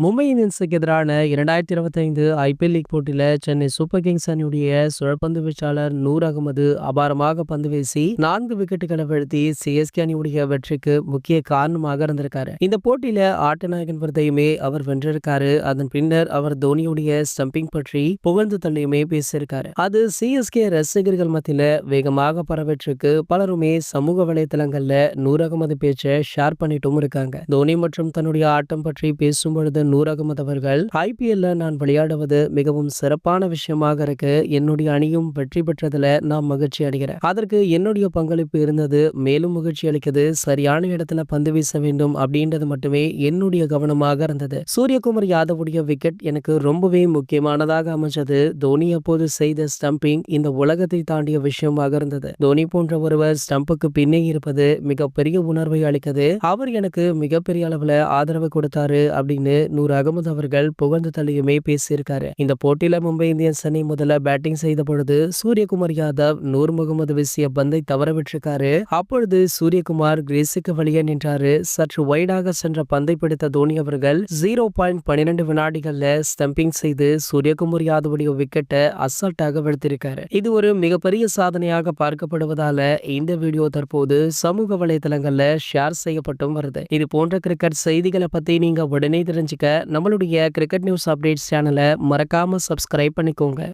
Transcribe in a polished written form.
மும்பை இந்தியன்ஸுக்கு எதிரான 2025 IPL league போட்டியில Chennai super Kings அணியுடைய சுழற்பந்து வீச்சாளர் நூர் அகமது அபாரமாக பந்து வீசி 4 விக்கெட்டுகளை வீழ்த்தி சிஎஸ்கே அணியுடைய வெற்றிக்கு முக்கிய காரணமாக இருந்திருக்காரு. இந்த போட்டியில ஆட்டநாயகன் விருதையுமே அவர் வென்றிருக்காரு. அதன் பின்னர் அவர் தோனியுடைய ஸ்டம்பிங் பற்றி புகழ்ந்து தள்ளியுமே பேசியிருக்காரு. அது சிஎஸ்கே ரசிகர்கள் மத்தியில வேகமாக பரவற்றுக்கு பலருமே சமூக வலைதளங்கள்ல நூர் அகமது பேச்சை ஷேர் பண்ணிட்டும் இருக்காங்க. தோனி மற்றும் தன்னுடைய ஆட்டம் பற்றி பேசும்பொழுது நூர் அகமது அவர்கள், ஐபிஎல்ல நான் விளையாடுவது மிகவும் சிறப்பான விஷயமாக இருக்கு. என்னுடைய அணியும் வெற்றி பெற்றதுல நான் மகிழ்ச்சி அடைகிறேன். அதற்கு என்னுடைய பங்களிப்பு இருந்தது. மேலும் மகிழ்ச்சி அளிக்குது. சரியான இடத்துல பந்து வீச வேண்டும் அப்படின்றது மட்டுமே என்னுடைய கவனமாக இருந்தது. சூரியகுமார் யாதவுடைய விக்கெட் எனக்கு ரொம்பவே முக்கியமானதாக அமைஞ்சது. தோனி அப்போது செய்த ஸ்டம்பிங் இந்த உலகத்தை தாண்டிய விஷயமாக இருந்தது. தோனி போன்ற ஒருவர் ஸ்டம்புக்கு பின்னே இருப்பது மிகப்பெரிய உணர்வை அளிக்குது. அவர் எனக்கு மிகப்பெரிய அளவுல ஆதரவு கொடுத்தாரு அப்படின்னு நூர் அகமது அவர்கள் புகழ்ந்து தள்ளியுமே பேசியிருக்காரு. இந்த போட்டியில மும்பை இந்தியன்ஸ் அணி முதல்ல பேட்டிங் செய்த பொழுது சூரியகுமார் யாதவ் நூர் முகமது வீசிய பந்தை தவற விட்டிருக்காரு. அப்பொழுது சூரியகுமார் கிரீஸுக்கு வெளியே நின்றாரு. சற்று வைடாக சென்ற பந்தை பிடித்த தோனி அவர்கள் 0.12 வினாடிகள்ல ஸ்டம்பிங் செய்து சூரியகுமார் யாதவுடைய விக்கெட்டை அசால்ட்டாக வெளுத்திருக்காரு. இது ஒரு மிகப்பெரிய சாதனையாக பார்க்கப்படுவதால இந்த வீடியோ தற்போது சமூக வலைதளங்கள்ல ஷேர் செய்யப்பட்டும் வருது. இது போன்ற கிரிக்கெட் செய்திகளை பத்தி நீங்க உடனே தெரிஞ்சுக்க நம்மளுடைய கிரிக்கெட் நியூஸ் அப்டேட்ஸ் சேனலை மறக்காம சப்ஸ்கிரைப் பண்ணிக்கோங்க.